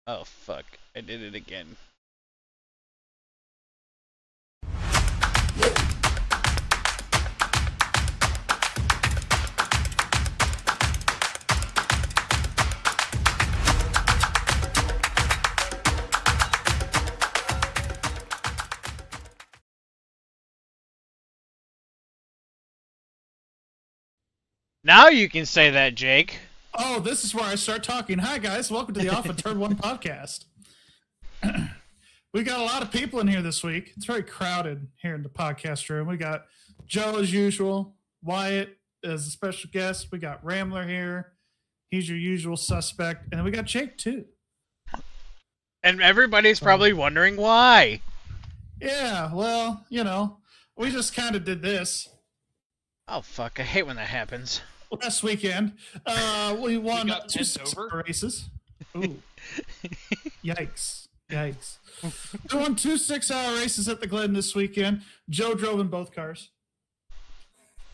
Oh, fuck. I did it again. Now you can say that, Jake. Oh, this is where I start talking. Hi, guys. Welcome to the Off of Turn 1 podcast. We got a lot of people in here this week. It's very crowded here in the podcast room. We got Joe as usual, Wyatt as a special guest. We got Ramler here. He's your usual suspect. And then we got Jake, too. And everybody's probably wondering why. Yeah, well, you know, we just kind of did this. Oh, fuck. I hate when that happens. Last weekend, we won two 6-hour races. Ooh. Yikes. Yikes. We won 2 6-hour races at the Glen this weekend. Joe drove in both cars.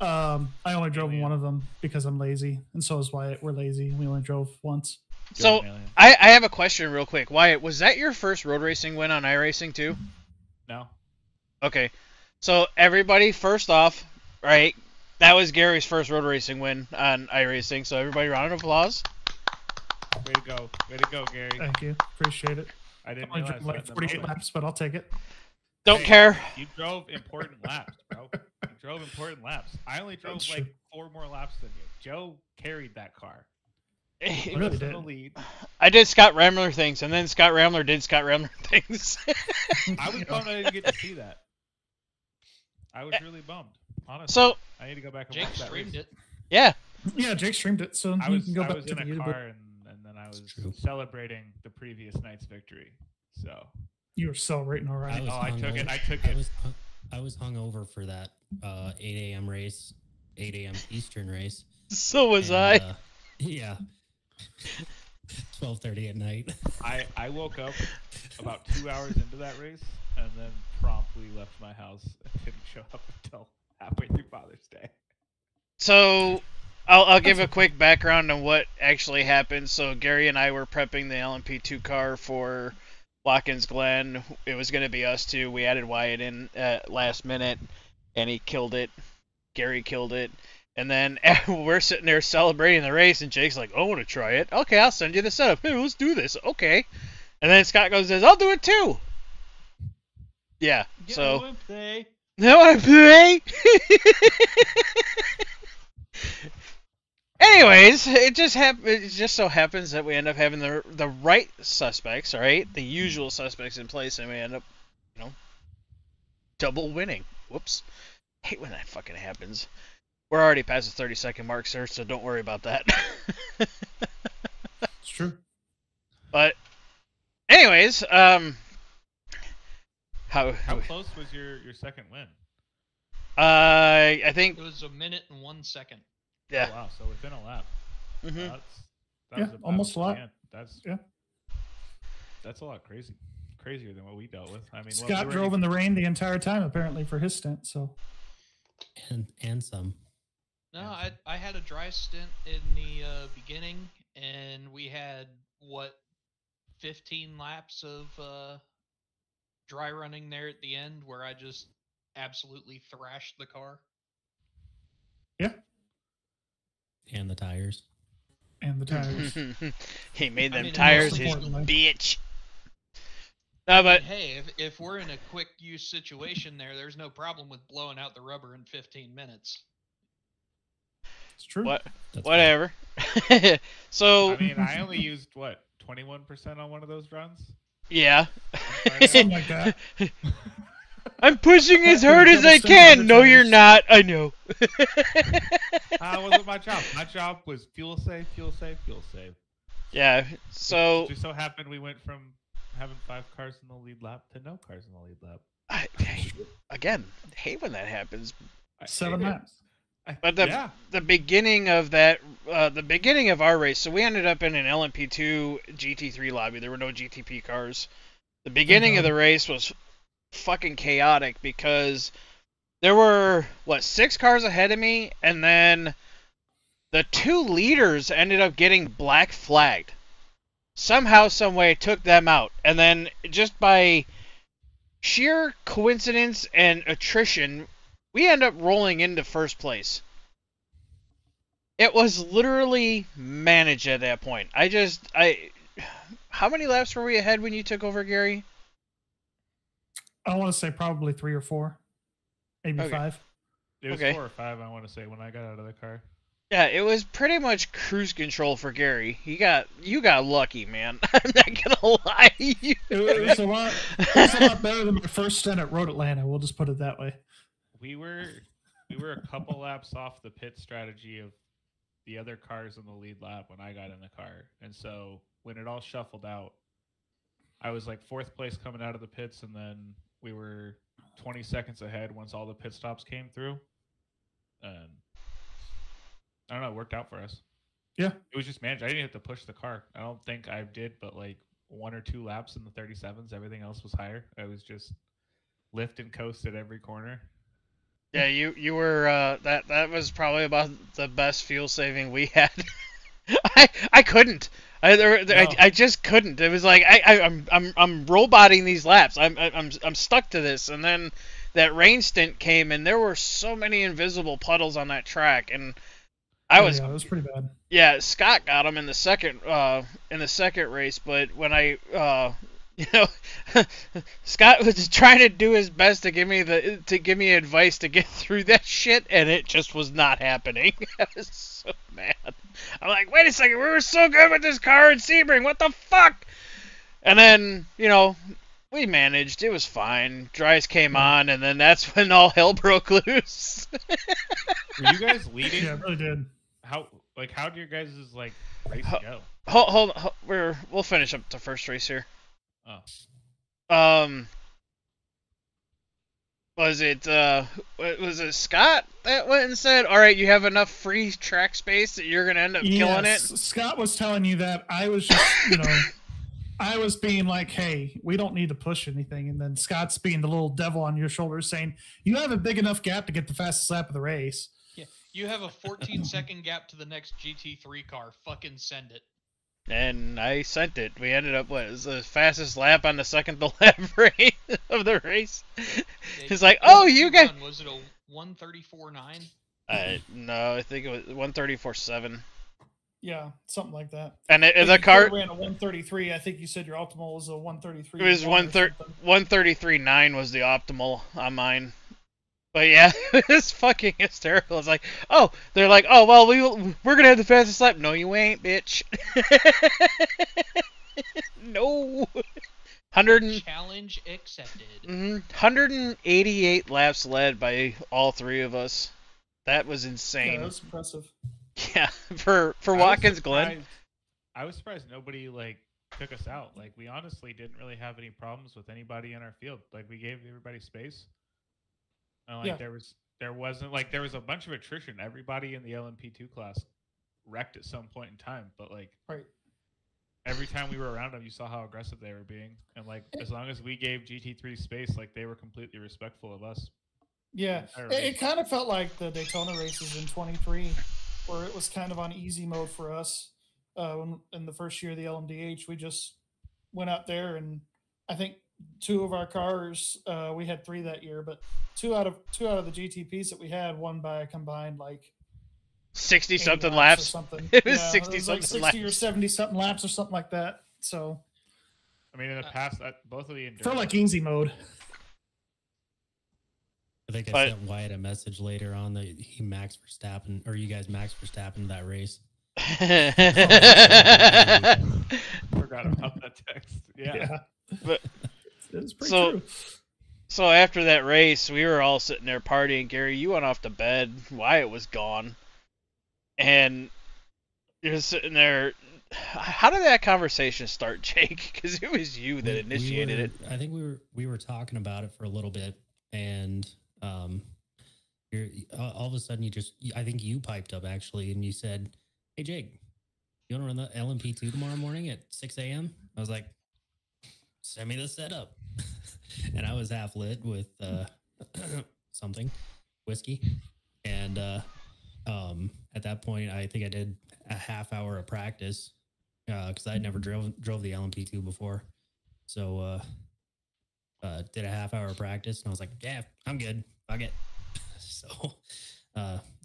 I only drove in one of them because I'm lazy, and so is Wyatt. We're lazy. We only drove once. So, I have a question real quick. Wyatt, was that your first road racing win on iRacing, too? No. Okay. So, everybody, first off, right, that was Gary's first road racing win on iRacing, so everybody, round of applause. Way to go. Way to go, Gary. Thank you. Appreciate it. I didn't only realize drove like that 48 laps, but I'll take it. Don't care. You drove important laps, bro. You drove important laps. I only drove That's like true. 4 more laps than you. Joe carried that car. He Put really us in did. the lead. I did Scott Ramler things, and then Scott Ramler did Scott Ramler things. I was bummed I didn't get to see that. I was really bummed, honestly. So, I need to go back and Jake watch that streamed race. it. yeah. Yeah, Jake streamed it, so I you was, can go I back was to in the a YouTube. car, and then I was celebrating the previous night's victory. So You were celebrating all right. I took it. I took it. I was hungover for that 8 a.m. race, 8 a.m. Eastern race. So was And, I. Yeah. 12:30 at night. I woke up about 2 hours into that race and then promptly left my house and didn't show up until halfway through Father's Day. So, I'll give a quick background on what actually happened. So, Gary and I were prepping the LMP2 car for Watkins Glen. It was going to be us two. We added Wyatt in last minute, and he killed it. Gary killed it. And then we're sitting there celebrating the race, and Jake's like, "Oh, I want to try it. Okay, I'll send you the setup. Hey, let's do this. Okay." And then Scott goes, "I'll do it too." Yeah, so... I want to play. Anyways, it just so happens that we end up having the right suspects, right? The usual suspects in place, and we end up, double winning. Whoops. Hate when that fucking happens. We're already past the 30-second mark, sir, so don't worry about that. It's true. But, anyways, how close was your second win? I think It was a minute and 1 second. yeah. Oh, wow, so within a lap. Mhm. That Yeah, was almost a lot. man, That's a lot crazier than what we dealt with. I mean, Scott drove in the rain the entire time, apparently, for his stint, so... And some. No, I had a dry stint in the beginning, and we had, 15 laps of dry running there at the end, where I just absolutely thrashed the car. Yeah. And the tires. And the tires. He made them mean, tires most his importantly. bitch. No, but Hey, if we're in a quick use situation there's no problem with blowing out the rubber in 15 minutes. It's true. That's whatever. So I mean, I only used 21% on one of those runs. yeah, Something like that. I'm pushing as hard as I can. No, you're not. I know. Wasn't my job. My job was fuel save, fuel save, fuel save. Yeah. So It just so happened we went from having 5 cars in the lead lap to no cars in the lead lap. again, hate when that happens. 7 laps. But the beginning of that, the beginning of our race, so we ended up in an LMP2 GT3 lobby. There were no GTP cars. The beginning of the race was fucking chaotic because there were, 6 cars ahead of me, and then the 2 leaders ended up getting black flagged. somehow, some way took them out, and then just by sheer coincidence and attrition, we end up rolling into first place. It was literally managed at that point. How many laps were we ahead when you took over, Gary? I want to say probably 3 or 4, maybe Okay. 5. It was Okay. 4 or 5, I want to say, when I got out of the car. Yeah, it was pretty much cruise control for Gary. You got lucky, man. I'm not gonna lie. It was a lot. It was a lot better than my first stint at Road Atlanta. We'll just put it that way. We were a couple laps off the pit strategy of the other cars in the lead lap when I got in the car. And so when it all shuffled out, I was like 4th place coming out of the pits, and then we were 20 seconds ahead once all the pit stops came through. And I don't know, it worked out for us. Yeah. It was just managed. I didn't have to push the car. I don't think I did, but like 1 or 2 laps in the 37s. Everything else was higher. I was just lift and coast at every corner. Yeah, you were that was probably about the best fuel saving we had. I couldn't. I just couldn't. It was like I'm roboting these laps. I'm stuck to this. And then that rain stint came, and there were so many invisible puddles on that track, and Yeah, it was pretty bad. Yeah, Scott got him in the second race, but when Scott was trying to do his best to give me advice to get through that shit, and it just was not happening. I was so mad. I'm like, wait a second, we were so good with this car in Sebring, what the fuck? And then, we managed. It was fine. Dries came on, and then that's when all hell broke loose. Were you guys leading? Yeah, it really did. How did your guys' race go? Hold, we'll finish up the first race here. Oh. Was it Scott that went and said, "All right, you have enough free track space that you're gonna end up killing it"? Scott was telling you that. I was just, I was being like, "Hey, we don't need to push anything," and then Scott's being the little devil on your shoulder, saying, "You have a big enough gap to get the fastest lap of the race." Yeah, you have a 14-second gap to the next GT3 car. Fucking send it. And I sent it. We ended up it was the fastest lap on the second to lap race of the race. It's like, oh, you guys. Was it a 134.9? No, I think it was 134.7. Yeah, something like that. And the You car ran a 133. I think you said your optimal was a 133. It was 133.9 was the optimal on mine. But yeah, it was fucking hysterical. It's like, oh, they're like, oh, well, we're gonna have the fastest lap. No, you ain't, bitch. No. Challenge accepted. 188 laps led by all three of us. That was insane. Yeah, that was impressive. Yeah, for Watkins Glen. I was surprised nobody took us out. We honestly didn't really have any problems with anybody in our field. We gave everybody space. And there was a bunch of attrition. Everybody in the LMP2 class wrecked at some point in time, but right. Every time we were around them, you saw how aggressive they were being, and as long as we gave GT3 space, they were completely respectful of us. Yeah, it kind of felt like the Daytona races in 23, where it was kind of on easy mode for us. In the first year of the LMDH, we just went out there, and I think 2 of our cars, we had 3 that year, but 2 out of the GTPs that we had won by a combined 60 something laps. Or something. It was yeah, 60 it was something 60 laps. or 70 something laps or something like that. So I mean, in the past, both of the endurance felt like easy mode. I think I sent Wyatt a message later on that he Max Verstappen, or you guys Max Verstappen that race. Forgot about that text. Yeah. But it's pretty true. So after that race, we were all sitting there partying. Gary, you went off to bed. Wyatt was gone, and you're sitting there. How did that conversation start, Jake? Because it was you that initiated it. I think we were talking about it for a little bit, and you're all of a sudden I think you piped up actually, and you said, "Hey Jake, you want to run the LMP2 tomorrow morning at 6 a.m.?" I was like, "Send me the setup," and I was half lit with something whiskey, and at that point I think I did a half hour of practice, because I had never drove the LMP2 before. So did a half-hour practice, and I was like, yeah, I'm good. Fuck it. So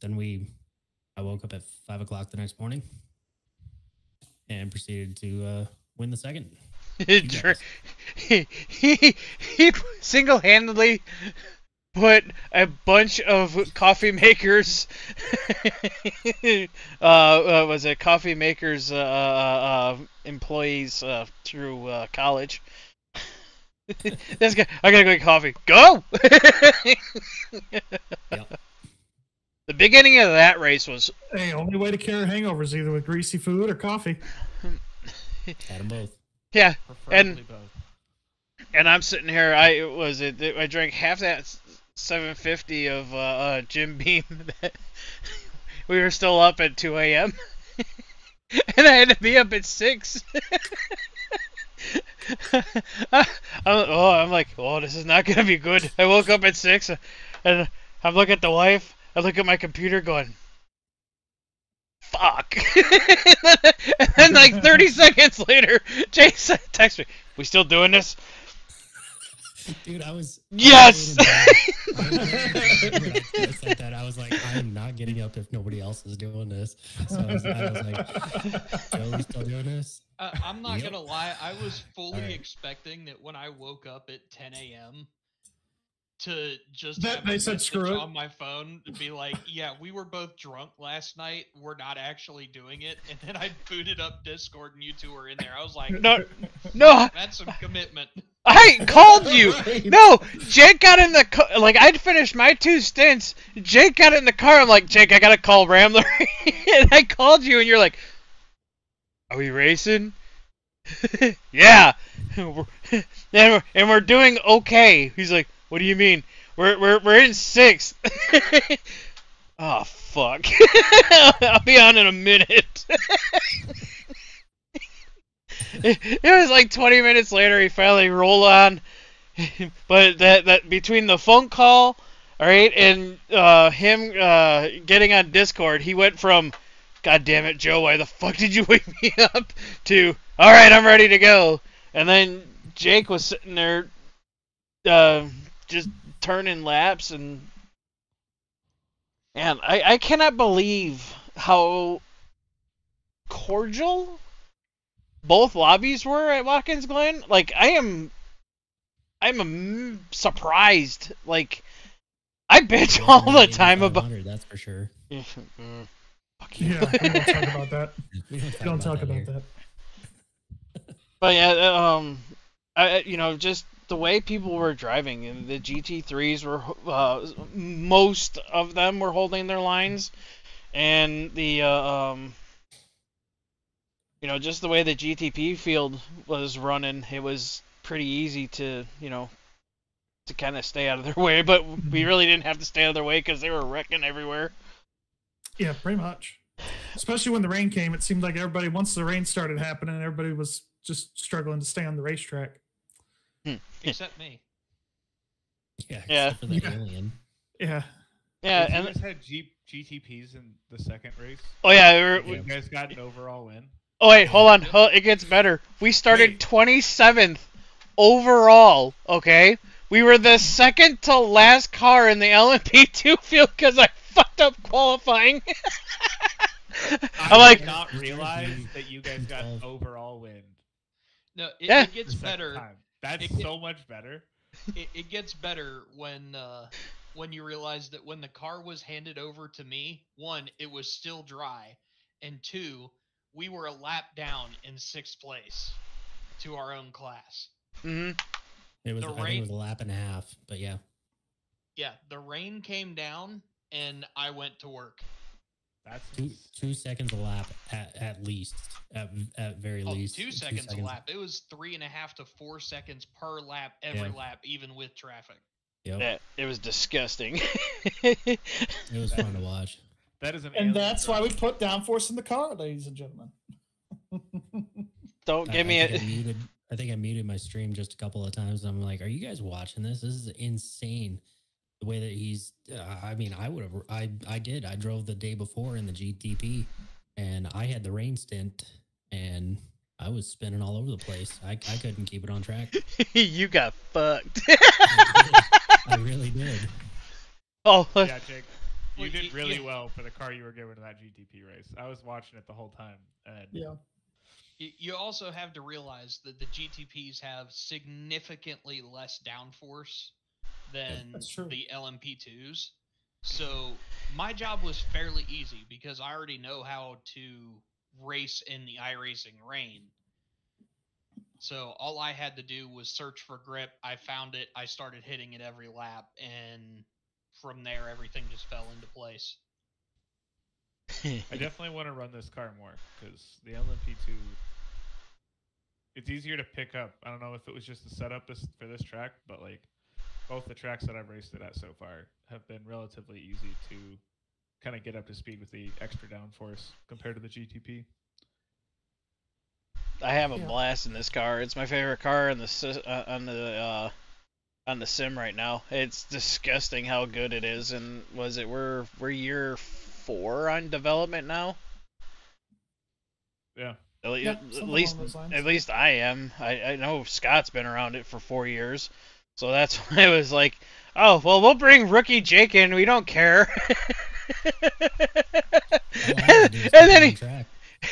then I woke up at 5 o'clock the next morning and proceeded to win the second. he single-handedly put a bunch of coffee makers was it coffee makers employees through college. This guy, I gotta go get coffee. Go. Yep. The beginning of that race was only way to cure hangovers either with greasy food or coffee. Had them both. Yeah, Preferably both. and I'm sitting here. I drank half that 750 of Jim Beam. We were still up at 2 a.m. and I had to be up at 6. I'm like, oh, this is not gonna be good. I woke up at 6, and I'm looking at the wife. I look at my computer, going, "Fuck!" And then, like 30 seconds later, Jason texts me, "We still doing this?" Dude, I was... Yes! I said that. I was like, I am not getting up if nobody else is doing this. So I was like, Joe, we still doing this? I'm not Yep. gonna lie. I was fully Alright. expecting that when I woke up at 10 a.m. to just That have they a said, message "Screw it." on my phone to be like, "Yeah, we were both drunk last night. We're not actually doing it." And then I booted up Discord and you two were in there. I was like, No, "That's some commitment." I called you. No, Jake got in the car. Like, I'd finished my 2 stints. Jake got in the car. I'm like, Jake, I gotta call Ramler. And I called you, and you're like, "Are we racing?" Yeah. And we're doing okay. He's like, "What do you mean? We're in 6th." Oh, fuck. I'll be on in a minute. It was like 20 minutes later he finally rolled on. But that between the phone call, all right, and him getting on Discord, he went from, "God damn it, Joe, why the fuck did you wake me up?" to, "All right, I'm ready to go." And then Jake was sitting there just turning laps, and I cannot believe how cordial both lobbies were at Watkins Glen. Like, I'm surprised. Like, I bitch all the time about. That's for sure. Fuck you. Yeah, we don't talk about that. We Don't talk about here. that. But yeah, just the way people were driving, and the GT3s were, most of them were holding their lines, and the just the way the GTP field was running, it was pretty easy to kind of stay out of their way. But we really didn't have to stay out of their way because they were wrecking everywhere. Yeah, pretty much. Especially when the rain came, it seemed like everybody, once the rain started happening, everybody was just struggling to stay on the racetrack. Except me. Yeah. Yeah. Except for the alien. Yeah. Yeah, You and guys had GTPs in the second race. oh yeah, You guys got an overall win. oh wait, hold on, it gets better. We started 27th overall. Okay, we were the second to last car in the LMP2 field because I fucked up qualifying. I like, did not realize that you guys got an overall win. No, Yeah. it gets the second better. time. That's It- so much better. It gets better when you realize that when the car was handed over to me, 1, it was still dry, and 2, we were a lap down in 6th place to our own class. Mhm. It was, The I think rain- it was a lap and a half, but yeah. Yeah, the rain came down, and I went to work. That's 2 seconds a lap at least, at very Oh, least. 2 seconds a lap. It was 3.5 to 4 seconds per lap, every Yeah. lap, even with traffic. Yep. Yeah, it was disgusting. It was fun to watch. that is an And alien that's why we drive. put downforce in the car, ladies and gentlemen. Don't give me I a. think I muted my stream just a couple of times. And I'm like, are you guys watching this? This is insane. The way that he's, I mean, I did. I drove the day before in the GTP and I had the rain stint and I was spinning all over the place. I couldn't keep it on track. You got fucked. I really did. Oh, Yeah, Jake, you Well, did really yeah. well for the car you were given to that GTP race. I was watching it the whole time, and Yeah. You also have to realize that the GTPs have significantly less downforce than That's true. the LMP2s. So my job was fairly easy because I already know how to race in the iRacing rain. So all I had to do was search for grip. I found it. I started hitting it every lap, and from there, everything just fell into place. I definitely want to run this car more because the LMP2, it's easier to pick up. I don't know if it was just the setup for this track, but like both the tracks that I've raced it at so far have been relatively easy to kind of get up to speed with the extra downforce compared to the GTP. I have a Yeah. blast in this car. It's my favorite car on the sim right now. It's disgusting how good it is. And was it we're year 4 on development now? Yeah. Yeah, something along those lines. At least I am. I know Scott's been around it for 4 years, so that's why it was like, oh well, we'll bring rookie Jake in. We don't care.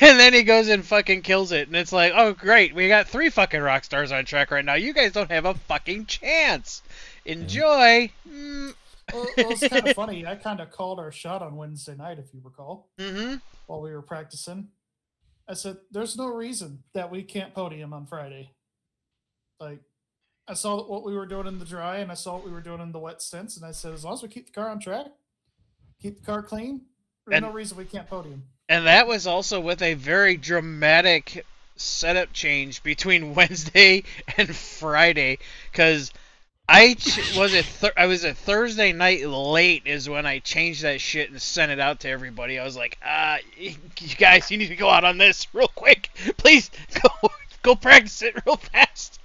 And then he goes and fucking kills it, and it's like, oh great, we got 3 fucking rock stars on track right now. You guys don't have a fucking chance. Enjoy. Well, it's kind of funny. I kind of called our shot on Wednesday night, if you recall, while we were practicing. I said, there's no reason that we can't podium on Friday. Like, I saw what we were doing in the dry, and I saw what we were doing in the wet stints, and I said, as long as we keep the car on track, keep the car clean, there's no reason we can't podium. And that was also with a very dramatic setup change between Wednesday and Friday, because I was a Thursday night late is when I changed that shit and sent it out to everybody. I was like, you guys, you need to go out on this real quick. Please go practice it real fast.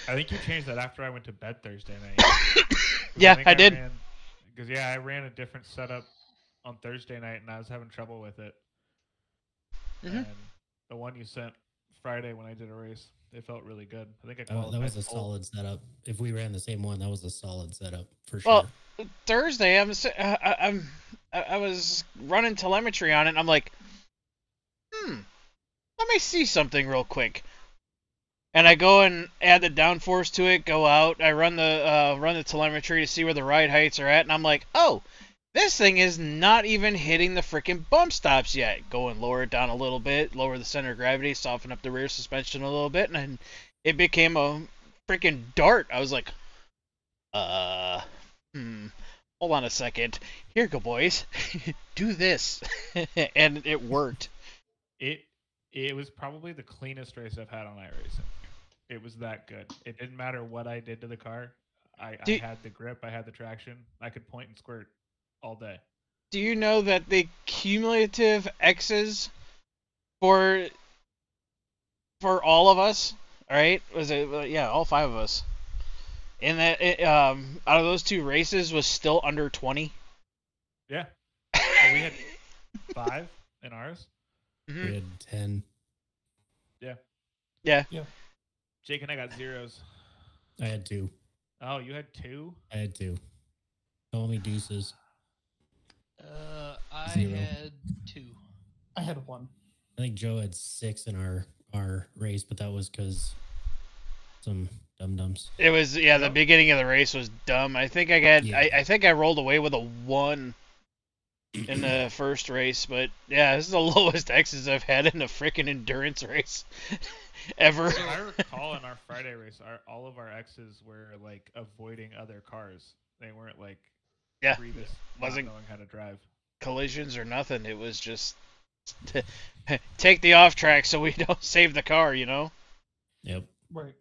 I think you changed that after I went to bed Thursday night. Yeah, I did. Because I ran a different setup on Thursday night, and I was having trouble with it. And the one you sent Friday when I did a race, it felt really good. I think I called that was a solid setup. If we ran the same one, that was a solid setup for sure. Well, Thursday, I was running telemetry on it, and I'm like, let me see something real quick. And I go and add the downforce to it, go out, I run the telemetry to see where the ride heights are at, and I'm like, oh, this thing is not even hitting the freaking bump stops yet. Go and lower it down a little bit, lower the center of gravity, soften up the rear suspension a little bit, and then it became a freaking dart. I was like, hold on a second. Here you go, boys. Do this. And it worked. It was probably the cleanest race I've had on iRacing. It was that good. It didn't matter what I did to the car. I had the grip, I had the traction. I could point and squirt all day. Do you know that the cumulative X's for all of us, right? Was it all 5 of us? And that out of those 2 races was still under 20. Yeah. Well, we had 5 in ours. We had 10. Yeah. Yeah. Jake and I got 0s. I had 2. Oh, you had 2? I had 2. Call me deuces. I 0. had 2. I had 1. I think Joe had 6 in our race, but that was because some dum-dums. It was the beginning of the race was dumb. I think I think I rolled away with a 1 in the first race, but yeah, this is the lowest X's I've had in a freaking endurance race ever. So I recall in our Friday race, all of our X's were like avoiding other cars. They weren't like wasn't knowing how to drive. Collisions or nothing. It was just take the off track so we don't save the car, you know? Yep. Right.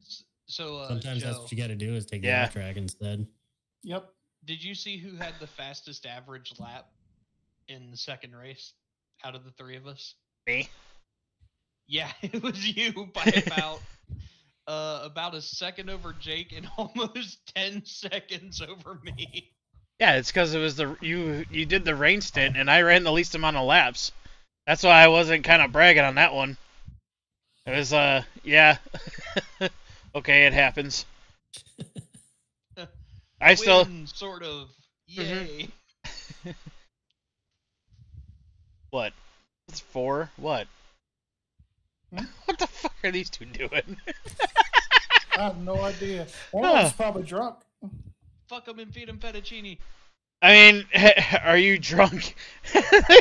So sometimes Joe, that's what you got to do is take the off track instead. Yep. Did you see who had the fastest average lap in the second race out of the 3 of us? Me? Yeah, it was you by about a second over Jake and almost 10 seconds over me. Yeah, it's because it was you did the rain stint and I ran the least amount of laps. That's why I wasn't kind of bragging on that one. It was yeah. Okay, it happens. I still Win, sort of. Yay. what? It's 4? What? What the fuck are these two doing? I have no idea. One of them's probably drunk. Fuck them and feed them fettuccine. I mean, are you drunk?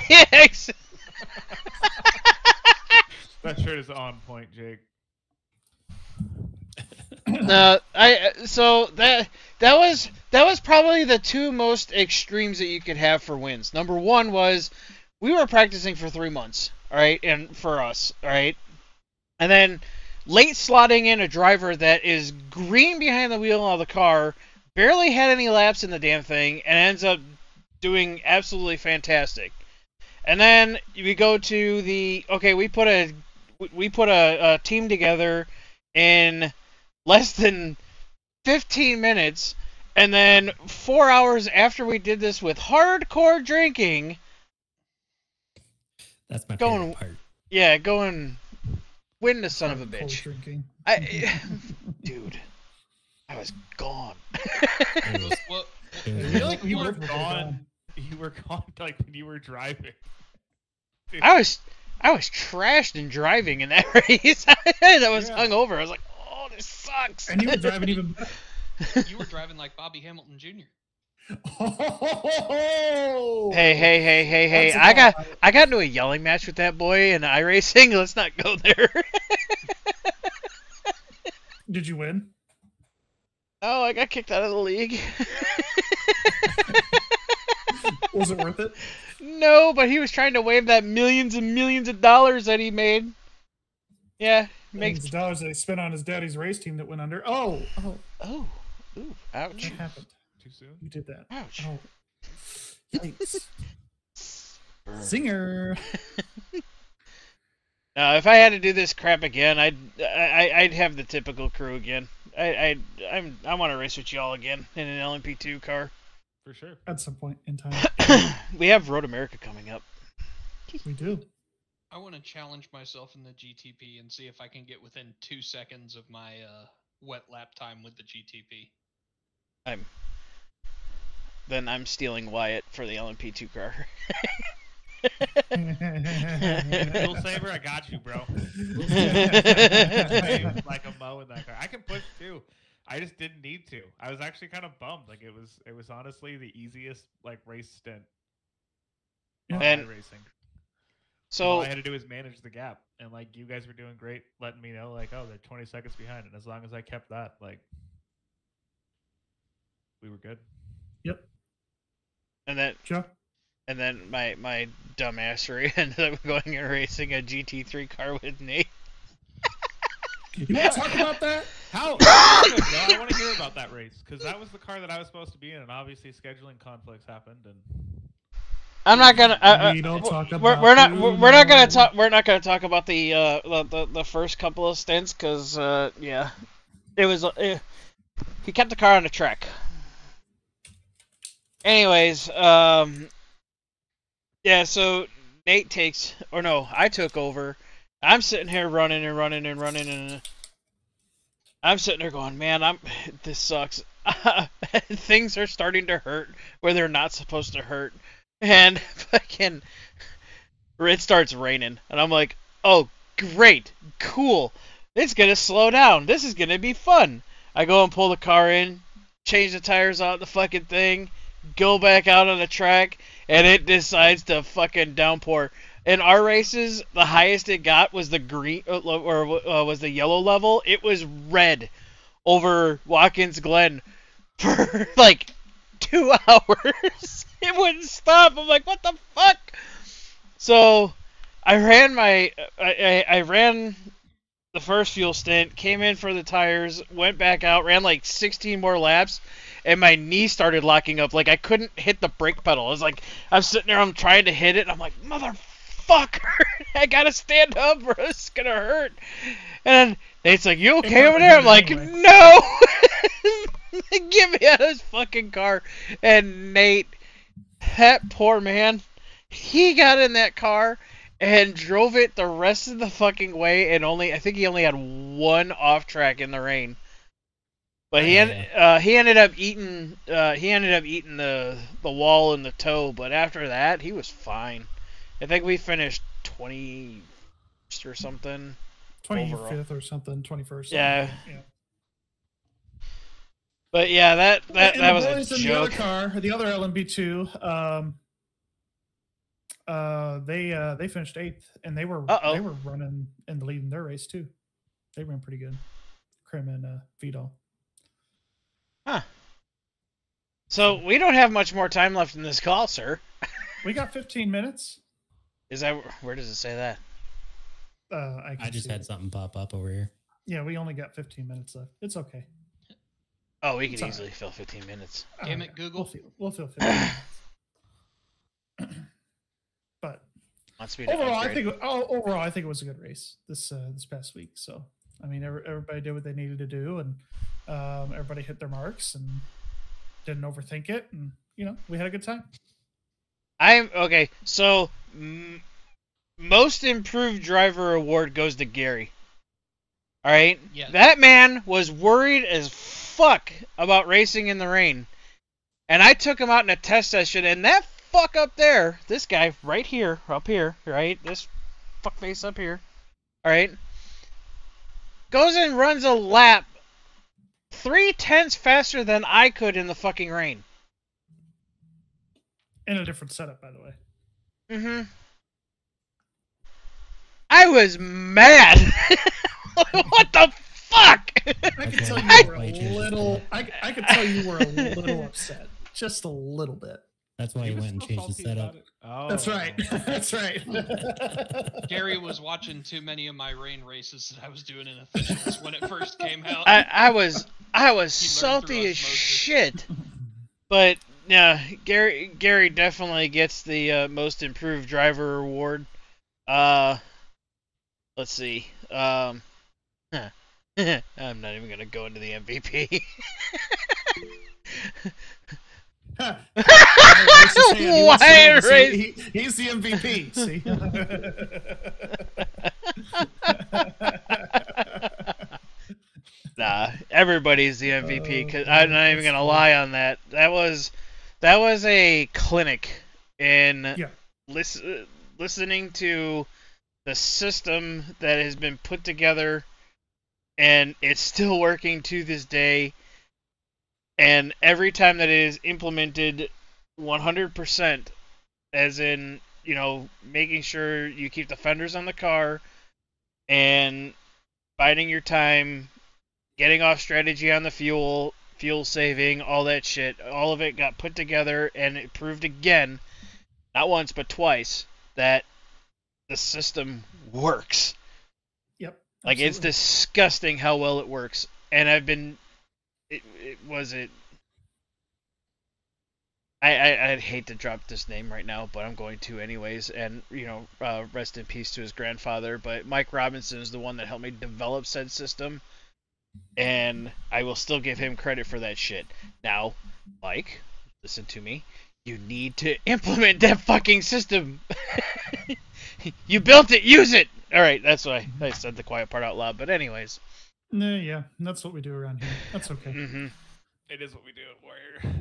Yes. That shirt is on point, Jake. So that was probably the two most extremes that you could have for wins. Number one was we were practicing for 3 months, all right, and for us, all right, and then late slotting in a driver that is green behind the wheel of the car, barely had any laps in the damn thing, and ends up doing absolutely fantastic. And then we go to the we put a team together in less than 15 minutes, and then 4 hours after we did this with hardcore drinking, That's my favorite part. Yeah, going win the son of a bitch. Drinking. Dude, I was gone. It was, Well, it was I feel like You you were were gone. You were gone like when you were driving. Dude. I was trashed and driving in that race. I was Yeah. hungover. I was like, oh, this sucks. And you were driving even better. you were driving like Bobby Hamilton Jr. Oh, Hey! That's a I got into a yelling match with that boy in iRacing. Let's not go there. Did you win? Oh, I got kicked out of the league. Was it worth it? No, but he was trying to wave that millions and millions of dollars that he made. Yeah, Millions makes. of dollars that he spent on his daddy's race team that went under. Oh, Oh, ooh, ouch, what happened? Too soon? You did that. ouch. Oh, yikes! Zinger. If I had to do this crap again, I'd have the typical crew again. I want to race with y'all again in an LMP2 car. For sure. At some point in time, We have Road America coming up. we do. I want to challenge myself in the GTP and see if I can get within 2 seconds of my wet lap time with the GTP. Then I'm stealing Wyatt for the LMP2 car. Fuel saver, I got you, bro. Like a mow in that car. I can push too. I just didn't need to. I was actually kind of bummed. Like it was honestly the easiest like race stint. Yeah. And racing. so All I had to do was manage the gap, and like you guys were doing great, letting me know like, oh, they're 20 seconds behind, and as long as I kept that, like, we were good. Yep. and then my dumbassery ended up going and racing a GT3 car with Nate. You want to talk about that? How? I want to hear about that race because that was the car that I was supposed to be in, and obviously scheduling conflicts happened. And I'm not gonna. We don't talk We're about not gonna talk. We're not gonna talk about the first couple of stints because yeah, it was he kept the car on the track. Anyways, yeah. So Nate takes, or no, I took over. I'm sitting here running, and I'm sitting there going, man, this sucks. Things are starting to hurt where they're not supposed to hurt. And fucking it starts raining, and I'm like, oh, great, cool. It's gonna slow down. This is gonna be fun. I go and pull the car in, change the tires out the fucking thing, go back out on the track, and it decides to fucking downpour. In our races, the highest it got was the green, was the yellow level. It was red over Watkins Glen for like 2 hours. It wouldn't stop. I'm like, what the fuck? So I ran I ran the first fuel stint, came in for the tires, went back out, ran like 16 more laps, and my knee started locking up. Like I couldn't hit the brake pedal. I was like, I'm sitting there, I'm trying to hit it, and I'm like, motherfucker, I gotta stand up or it's gonna hurt. And Nate's like, you okay over there? I'm like, no! Get me out of this fucking car. And Nate, that poor man, he got in that car and drove it the rest of the fucking way, and I think he only had one off track in the rain. But he ended up eating the wall and the toe. But after that, he was fine. I think we finished 20th or something. 25th or something, 21st. Yeah. But yeah, that was a joke. The other LMP2, they finished 8th, and they were running in the lead in their race too. They ran pretty good. Krim and Vidal. Huh. So we don't have much more time left in this call, sir. We got 15 minutes. Is that where does it say that? I just had something pop up over here. Yeah, we only got 15 minutes left. It's okay. Oh, we can easily fill 15 minutes. Damn it, Google. We'll fill 15 minutes. But overall, I think it was a good race this past week. So I mean, everybody did what they needed to do, and everybody hit their marks and didn't overthink it, and we had a good time. Okay. So most improved driver award goes to Garry. All right. Yeah. That man was worried as fuck about racing in the rain, and I took him out in a test session, and that fuck up there, this guy right here, up here, right, this fuck face up here, all right, goes and runs a lap 0.3 faster than I could in the fucking rain. In a different setup, by the way. Mm-hmm. I was mad. What the fuck? I can tell you were a little. I can tell you were a little upset, just a little bit. That's why he went and changed the setup. Oh, that's right. That's right. Garry was watching too many of my rain races that I was doing in officials when it first came out. I was salty as shit. But yeah, Garry definitely gets the most improved driver award. Let's see. I'm not even gonna go into the MVP. Wyatt Franklin. He's the MVP. See. Nah, everybody's the MVP. Cause I'm not even gonna lie on that. That was a clinic in listening to the system that has been put together, and it's still working to this day. And every time that it is implemented 100%, as in, making sure you keep the fenders on the car and biding your time, getting off strategy on the fuel saving, all that shit, all of it got put together, and it proved again, not once but twice, that the system works. Yep. Like, it's disgusting how well it works. And I've been... I'd hate to drop this name right now, but I'm going to anyways. And, rest in peace to his grandfather. But Mike Robinson is the one that helped me develop said system. And I will still give him credit for that shit. Now, Mike, listen to me. You need to implement that fucking system. You built it, use it! Alright, that's why I said the quiet part out loud. But anyways. Yeah, that's what we do around here. That's okay. Mm-hmm. It is what we do at Warrior.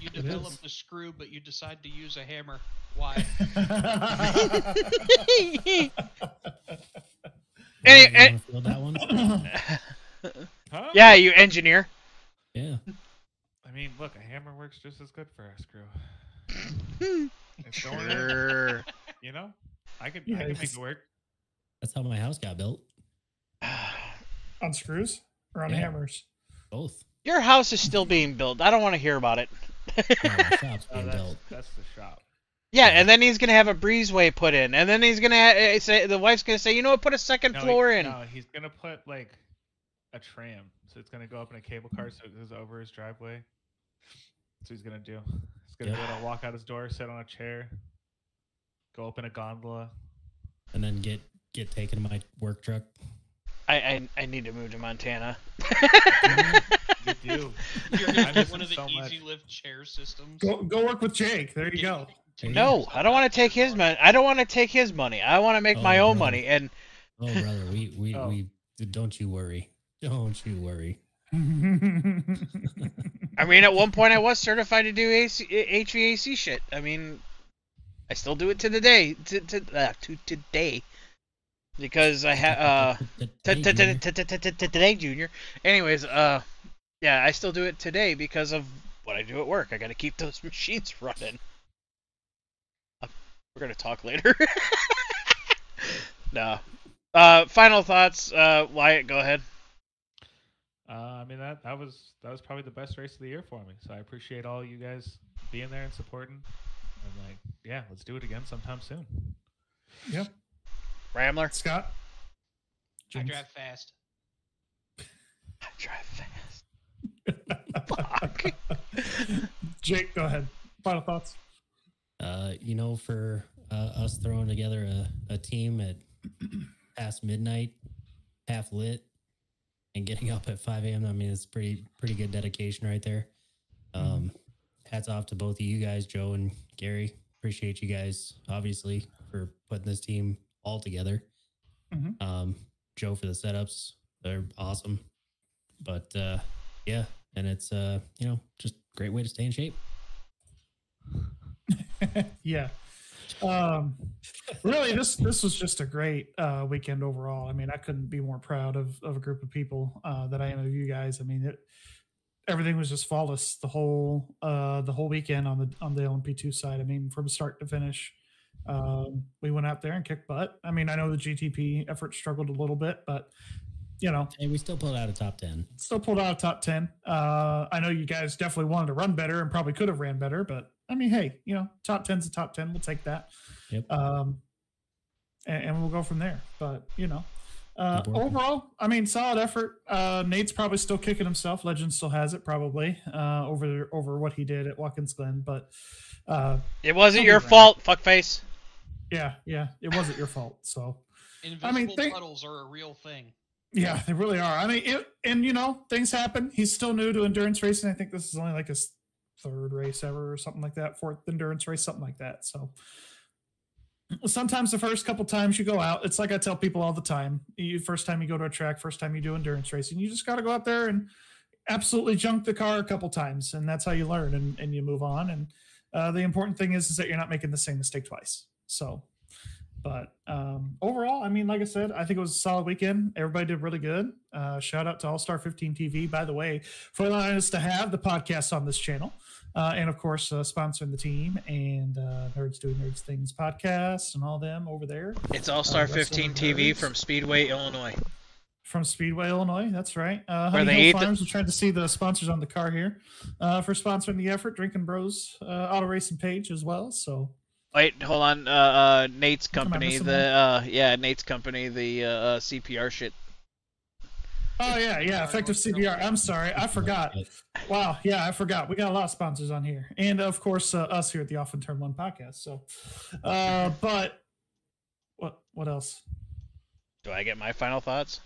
You develop the screw, but you decide to use a hammer. Why? Feel that one? Huh? Yeah, you engineer. Yeah. I mean, look, a hammer works just as good for a screw. It's going Sure. I could make it work. That's how my house got built. On screws or on hammers? Both. Your house is still being built. I don't want to hear about it. My shop's being built. That's the shop. Yeah, and then he's gonna have a breezeway put in, and then he's gonna say the wife's gonna say, put a second floor in. No, he's gonna put like a tram, so it's gonna go up in a cable car, so it goes over his driveway. That's what he's gonna do. He's gonna be able to walk out his door, sit on a chair, go up in a gondola, and then get taken to my work truck. I need to move to Montana. You do. You're gonna get one of the easy lift chair systems. Go work with Jake. There you go. No, I don't want to take his money. I don't want to take his money. I want to make my own money. And oh, brother, we don't you worry. Don't you worry. I mean, at one point I was certified to do HVAC shit. I mean, I still do it to the day, to today, because I have today, Junior. Anyways, yeah, I still do it today because of what I do at work. I got to keep those machines running. We're gonna talk later. No. Final thoughts, Wyatt. Go ahead. I mean that was probably the best race of the year for me. So I appreciate all you guys being there and supporting. And like, yeah, let's do it again sometime soon. Yep. Ramler. Scott. I drive fast. I drive fast. Fuck. Jake, go ahead. Final thoughts. You know, for us throwing together a team at past midnight, half lit, and getting up at 5 a.m. I mean, it's pretty good dedication right there. Hats off to both of you guys, Joe and Gary. Appreciate you guys, obviously, for putting this team all together. Joe for the setups. They're awesome. But yeah, and it's you know, just a great way to stay in shape. Yeah. Really, this was just a great weekend overall. I mean, I couldn't be more proud of a group of people that I am of you guys. I mean, everything was just flawless the whole weekend on the LMP2 side. I mean, from start to finish, we went out there and kicked butt. I mean, I know the GTP effort struggled a little bit, but you know, hey, we still pulled out a top 10. Still pulled out a top 10. I know you guys definitely wanted to run better and probably could have ran better, but I mean, hey, you know, top 10's a top 10. We'll take that. Yep. And we'll go from there. But, you know, overall, I mean, solid effort. Nate's probably still kicking himself. Legend still has it probably over what he did at Watkins Glen. But it wasn't your fault, fuckface. Yeah, it wasn't your fault. So, invisible puddles are a real thing. Yeah, they really are. I mean, and you know, things happen. He's still new to endurance racing. I think this is only like his third race ever or something like that, fourth endurance race, something like that. So sometimes the first couple times you go out, it's like I tell people all the time, first time you go to a track, first time you do endurance racing, you just got to go out there and absolutely junk the car a couple times. And that's how you learn and you move on. And the important thing is that you're not making the same mistake twice. So, but overall, I mean, like I said, I think it was a solid weekend. Everybody did really good. Shout out to All Star 15 TV, by the way, for allowing us to have the podcast on this channel. And of course, sponsoring the team and Nerds Doing Nerds Things podcast and all them over there. It's All Star 15 TV from Speedway, Illinois. From Speedway, Illinois. That's right. Honey Hill Farms. We're trying to see the sponsors on the car here for sponsoring the effort. Drinking Bros Auto Racing page as well. So. Wait, hold on. Nate's company, Nate's company, the CPR shit. Oh yeah, effective CPR. I'm sorry, I forgot. Wow, yeah, I forgot. We got a lot of sponsors on here, and of course us here at the Off and Turn One podcast. So, but what else? Do I get my final thoughts?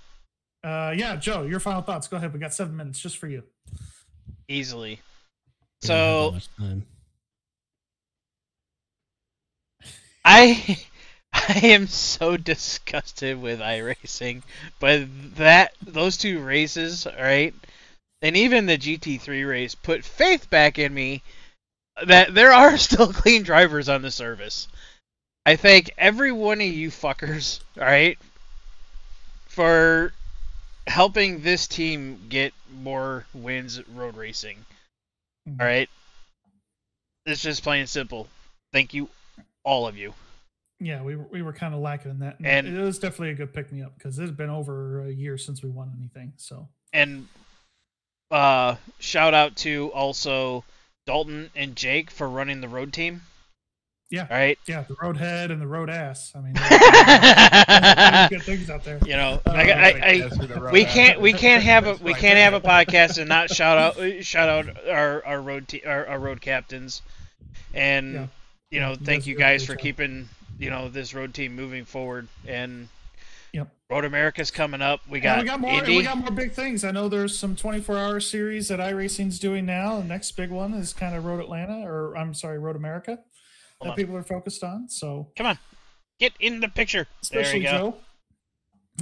Yeah, Joe, your final thoughts. Go ahead. We got 7 minutes just for you. Easily. So. I am so disgusted with iRacing, but those two races, all right, and even the GT3 race put faith back in me that there are still clean drivers on the service. I thank every one of you fuckers, all right, for helping this team get more wins at road racing. All right, it's just plain and simple. Thank you. All of you. Yeah, we were kind of lacking in that. And it was definitely a good pick-me-up because it's been over a year since we won anything. So. And shout out to also Dalton and Jake for running the road team. Yeah. All right. Yeah, the road head and the road ass. I mean, good things out there. You know, we can't have a podcast and not shout out our road captains and. Yeah. You know, thank you guys for keeping, you know, this road team moving forward. And Road America's coming up. We got more big things. I know there's some 24-hour series that iRacing's doing now. The next big one is kind of Road Atlanta, or I'm sorry, Road America. that people are focused on. So Come on. Get in the picture. especially there you go. Joe.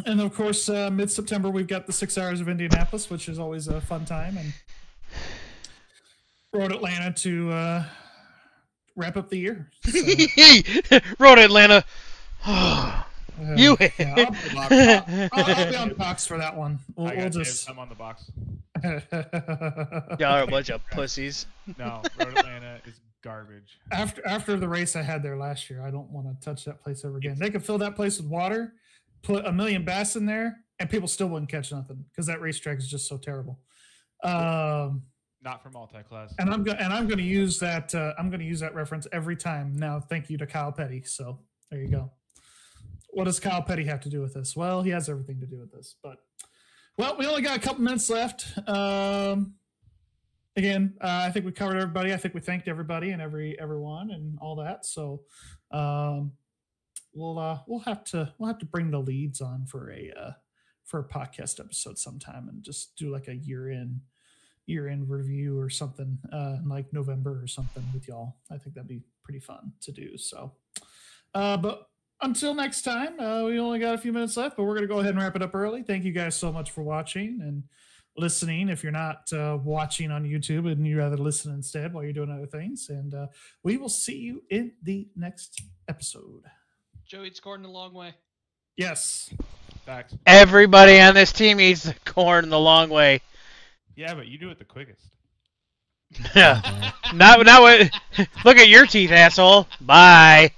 And of course, mid-September we've got the 6 Hours of Indianapolis, which is always a fun time, and Road Atlanta to wrap up the year. So, Road Atlanta. You. yeah, I'll be on box for that one. I We'll got just. some on the box. Y'all are a bunch of pussies. No, Road Atlanta is garbage. After the race I had there last year, I don't want to touch that place ever again. They could fill that place with water, put a million bass in there, and people still wouldn't catch nothing because that racetrack is just so terrible. Not for multi-class. And I'm going to use that. I'm going to use that reference every time. Now, thank you to Kyle Petty. So there you go. What does Kyle Petty have to do with this? Well, he has everything to do with this. But well, we only got a couple minutes left. Again, I think we covered everybody. I think we thanked everybody and everyone and all that. So we'll have to bring the leads on for a podcast episode sometime and just do like a year-end review or something in like November or something with y'all. I think that'd be pretty fun to do. So, but until next time, we only got a few minutes left, but we're going to go ahead and wrap it up early. Thank you guys so much for watching and listening. If you're not watching on YouTube and you rather listen instead while you're doing other things, and we will see you in the next episode. Joe eats corn the long way. Yes. Facts. Everybody on this team eats the corn the long way. Yeah, but you do it the quickest. Not what. Look at your teeth, asshole. Bye.